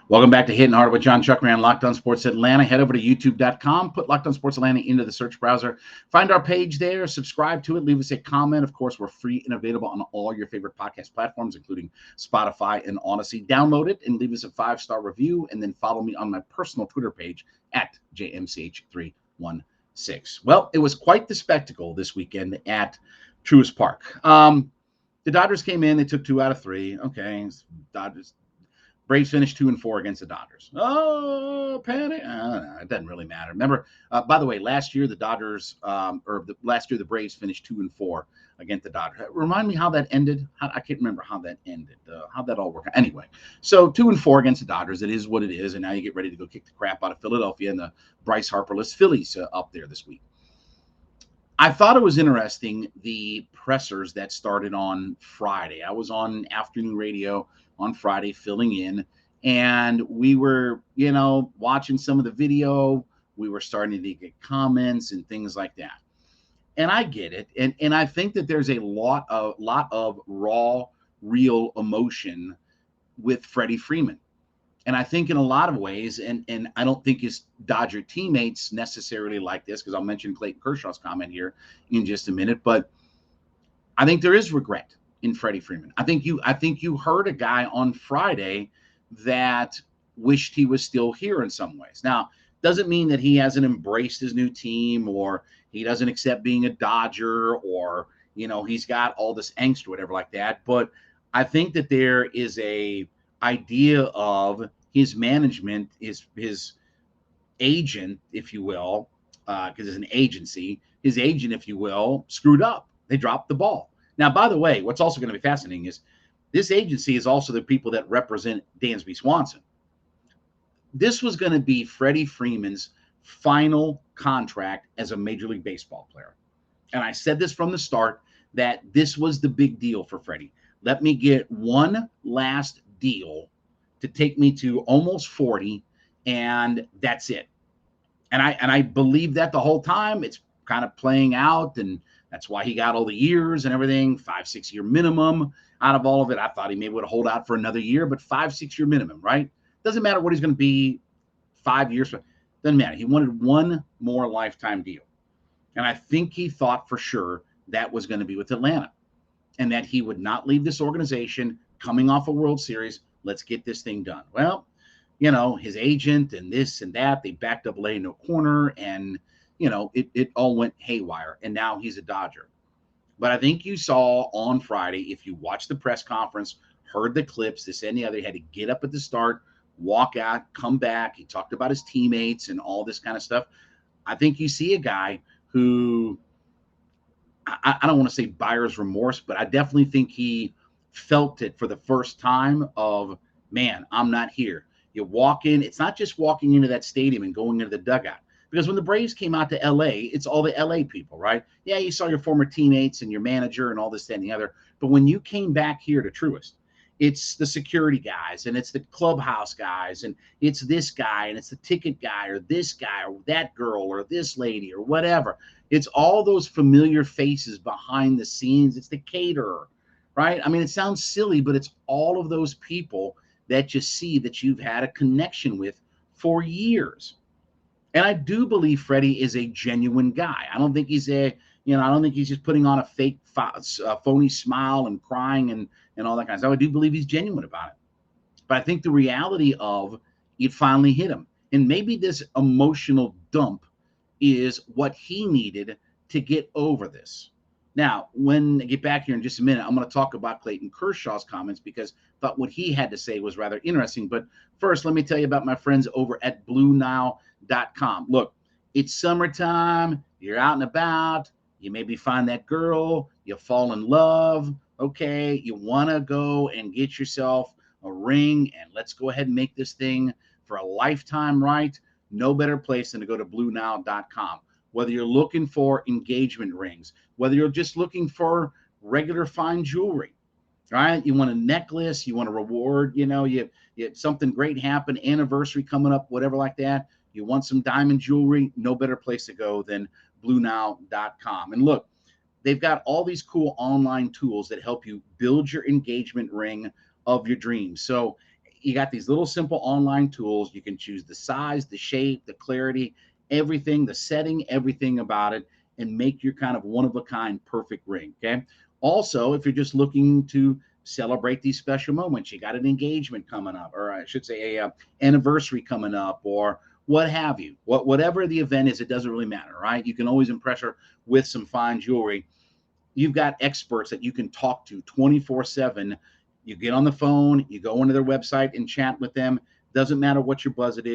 Welcome back to Hittin Hard with Jon Chuckery on Locked On Sports Atlanta. Head over to youtube.com, put Locked On Sports Atlanta into the search browser. Find our page there, subscribe to it, leave us a comment. Of course, we're free and available on all your favorite podcast platforms, including Spotify and Odyssey. Download it and leave us a 5-star review, and then follow me on my personal Twitter page at JMCH316. Well, it was quite the spectacle this weekend at Truist Park. The Dodgers came in, they took 2 out of 3. Okay, Dodgers. Braves finished 2-4 against the Dodgers. Oh, panic! It doesn't really matter. Remember, by the way, last year the Dodgers, last year the Braves finished 2-4 against the Dodgers. Remind me how that ended. I can't remember how that ended. How that all worked. Anyway, so 2-4 against the Dodgers. It is what it is, and now you get ready to go kick the crap out of Philadelphia and the Bryce Harperless Phillies up there this week. I thought it was interesting, the pressers that started on Friday. I was on afternoon radio on Friday filling in, and we were, watching some of the video. We were starting to get comments and things like that. And I get it. And I think that there's a lot of raw, real emotion with Freddie Freeman. And I think in a lot of ways, and I don't think his Dodger teammates necessarily like this, because I'll mention Clayton Kershaw's comment here in just a minute, but I think there is regret in Freddie Freeman. I think you heard a guy on Friday that wished he was still here in some ways. Now, doesn't mean that he hasn't embraced his new team, or he doesn't accept being a Dodger, or he's got all this angst or whatever like that. But I think that there is a idea of his management, his agent, if you will, because it's an agency, his agent, if you will, screwed up. They dropped the ball. Now, by the way, what's also going to be fascinating is this agency is also the people that represent Dansby Swanson. This was going to be Freddie Freeman's final contract as a Major League Baseball player. And I said this from the start, that this was the big deal for Freddie. Let me get one last deal to take me to almost 40, and that's it. And I believe that the whole time. It's kind of playing out, and that's why he got all the years and everything, 5-6 year minimum out of all of it. I thought he maybe would hold out for another year, but 5-6 year minimum, right? Doesn't matter what he's going to be 5 years from. Doesn't matter. He wanted one more lifetime deal. And I think he thought for sure that was going to be with Atlanta, and that he would not leave this organization coming off a World Series. Let's get this thing done. Well, his agent and this and that, they backed up lay no corner, and it all went haywire, and now he's a Dodger. But I think you saw on Friday, if you watched the press conference, heard the clips, this and the other, he had to get up at the start, walk out, come back. He talked about his teammates and all this kind of stuff. I think you see a guy who, I don't want to say buyer's remorse, but I definitely think he felt it for the first time of, man, I'm not here. You walk in, it's not just walking into that stadium and going into the dugout. Because when the Braves came out to LA, it's all the LA people, right? Yeah, you saw your former teammates and your manager and all this, that, and the other. But when you came back here to Truist, it's the security guys, and it's the clubhouse guys, and it's this guy, and it's the ticket guy, or this guy, or that girl, or this lady, or whatever. It's all those familiar faces behind the scenes. It's the caterer, right? I mean, it sounds silly, but it's all of those people that you see that you've had a connection with for years. And I do believe Freddie is a genuine guy. I don't think he's I don't think he's just putting on a fake, phony smile and crying and all that kind of stuff. I do believe he's genuine about it. But I think the reality of it finally hit him. And maybe this emotional dump is what he needed to get over this. Now, when I get back here in just a minute, I'm going to talk about Clayton Kershaw's comments, because I thought what he had to say was rather interesting. But first, let me tell you about my friends over at BlueNile.com. Look, it's summertime. You're out and about. You maybe find that girl. You fall in love. Okay, you want to go and get yourself a ring, and let's go ahead and make this thing for a lifetime right. No better place than to go to BlueNile.com. Whether you're looking for engagement rings, whether you're just looking for regular fine jewelry, right? You want a necklace, you want a reward, you have something great happen, anniversary coming up, whatever like that. You want some diamond jewelry, no better place to go than BlueNile.com. And look, they've got all these cool online tools that help you build your engagement ring of your dreams. So you got these little simple online tools. You can choose the size, the shape, the clarity, everything, the setting, everything about it, and make your kind of one-of-a-kind perfect ring, okay? Also, if you're just looking to celebrate these special moments, you got an engagement coming up, or I should say a anniversary coming up, or what have you. Whatever the event is, it doesn't really matter, right? You can always impress her with some fine jewelry. You've got experts that you can talk to 24/7. You get on the phone, you go onto their website and chat with them. Doesn't matter what your budget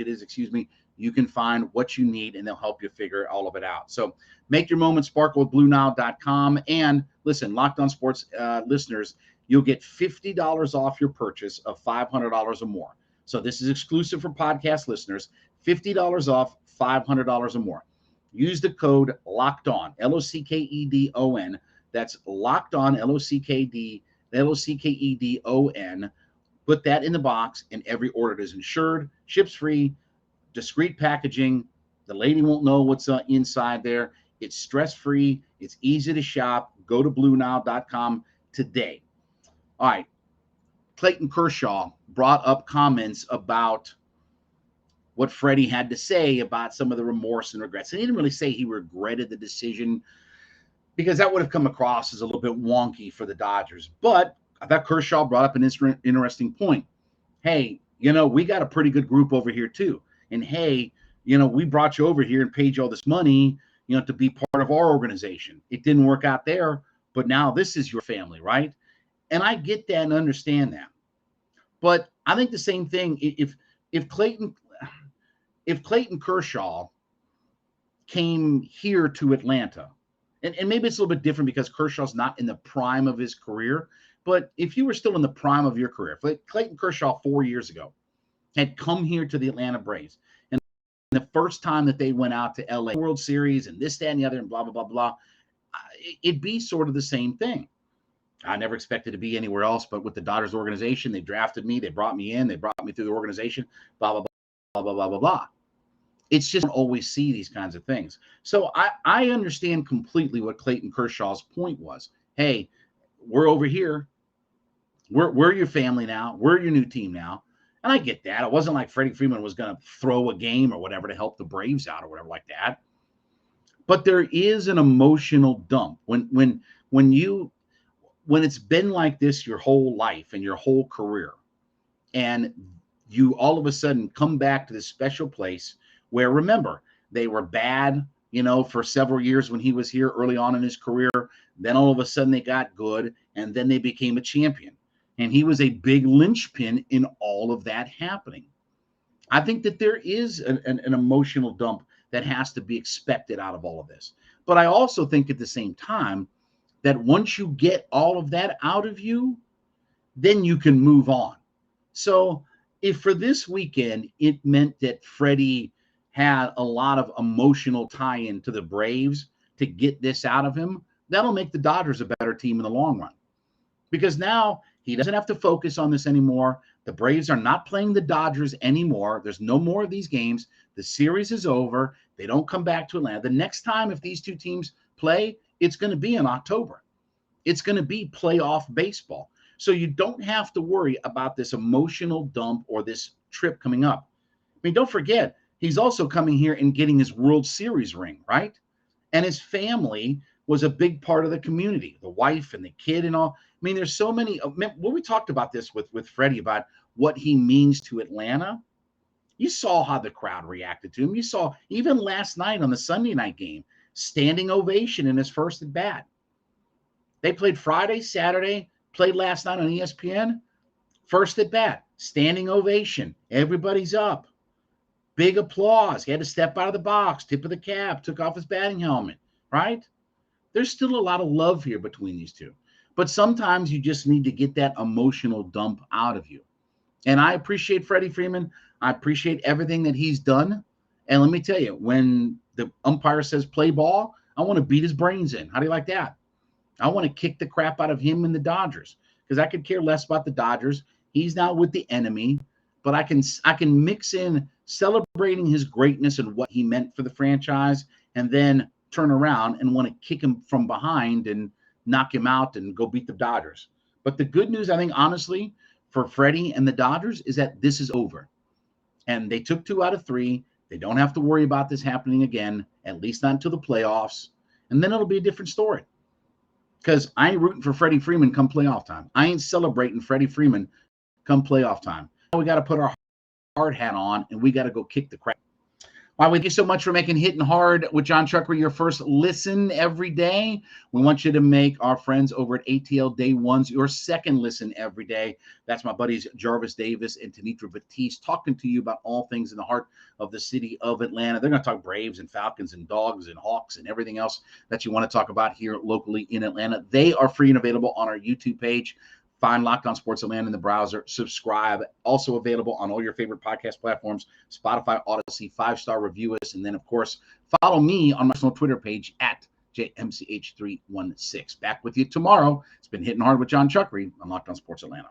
is, excuse me. You can find what you need and they'll help you figure all of it out. So make your moment sparkle with BlueNile.com. And listen, Locked On Sports listeners, you'll get $50 off your purchase of $500 or more. So this is exclusive for podcast listeners. $50 off, $500 or more. Use the code Locked On, LOCKEDON. That's Locked On, LOCKEDON. Put that in the box, and every order is insured, ships free, discreet packaging. The lady won't know what's inside there. It's stress free. It's easy to shop. Go to BlueNile.com today. All right. Clayton Kershaw brought up comments about what Freddie had to say about some of the remorse and regrets. And he didn't really say he regretted the decision, because that would have come across as a little bit wonky for the Dodgers. But I thought Kershaw brought up an interesting point. Hey, we got a pretty good group over here too. And hey, we brought you over here and paid you all this money, to be part of our organization. It didn't work out there, but now this is your family, right? And I get that and understand that. But I think the same thing, if Clayton Kershaw came here to Atlanta, and maybe it's a little bit different because Kershaw's not in the prime of his career, but if you were still in the prime of your career, if Clayton Kershaw 4 years ago had come here to the Atlanta Braves, and the first time that they went out to LA World Series and this, that, and the other, and blah, blah, blah, blah, it'd be sort of the same thing. I never expected to be anywhere else but with the Dodgers organization. They drafted me. They brought me in. They brought me through the organization, blah, blah, blah, blah, blah, blah, blah. It's just don't always see these kinds of things. So I understand completely what Clayton Kershaw's point was. Hey, we're over here. We're your family now. We're your new team now. And I get that. It wasn't like Feddie Freeman was going to throw a game or whatever to help the Braves out or whatever like that. But there is an emotional dump when it's been like this your whole life and your whole career, and you all of a sudden come back to this special place where, remember, they were bad, for several years when he was here early on in his career. Then all of a sudden they got good, and then they became a champion. And he was a big linchpin in all of that happening. I think that there is an emotional dump that has to be expected out of all of this. But I also think at the same time that once you get all of that out of you, then you can move on. So if for this weekend it meant that Freddie had a lot of emotional tie-in to the Braves to get this out of him, that'll make the Dodgers a better team in the long run. Because now he doesn't have to focus on this anymore. The Braves are not playing the Dodgers anymore. There's no more of these games. The series is over. They don't come back to Atlanta. The next time if these two teams play, it's going to be in October. It's going to be playoff baseball. So you don't have to worry about this emotional dump or this trip coming up. I mean, don't forget, he's also coming here and getting his World Series ring, right? And his family was a big part of the community, the wife and the kid and all. I mean, there's so many. When we talked about this with Freddie about what he means to Atlanta, you saw how the crowd reacted to him. You saw even last night on the Sunday night game, standing ovation in his first at bat. They played Friday, Saturday, played last night on ESPN. First at bat, standing ovation. Everybody's up. Big applause. He had to step out of the box, tip of the cap, took off his batting helmet, right? There's still a lot of love here between these two. But sometimes you just need to get that emotional dump out of you. And I appreciate Freddie Freeman. I appreciate everything that he's done. And let me tell you, when the umpire says play ball, I want to beat his brains in. How do you like that? I want to kick the crap out of him and the Dodgers, because I could care less about the Dodgers. He's now with the enemy, but I can mix in celebrating his greatness and what he meant for the franchise, and then turn around and want to kick him from behind and knock him out and go beat the Dodgers. But the good news, I think, honestly, for Freddie and the Dodgers is that this is over. And they took 2 out of 3. They don't have to worry about this happening again, at least not until the playoffs. And then it'll be a different story. Because I ain't rooting for Feddie Freeman come playoff time. I ain't celebrating Feddie Freeman come playoff time. We got to put our hard hat on, and we got to go kick the crap. Well, thank you so much for making Hittin' Hard with Jon Chuckery your first listen every day. We want you to make our friends over at ATL Day Ones your second listen every day. That's my buddies Jarvis Davis and Tanitra Batiste talking to you about all things in the heart of the city of Atlanta. They're going to talk Braves and Falcons and Dogs and Hawks and everything else that you want to talk about here locally in Atlanta. They are free and available on our YouTube page. Find Locked On Sports Atlanta in the browser. Subscribe. Also available on all your favorite podcast platforms, Spotify, Odyssey. 5-star review us. And then, of course, follow me on my personal Twitter page at JMCH316. Back with you tomorrow. It's been Hittin' Hard with Jon Chuckery on Locked On Sports Atlanta.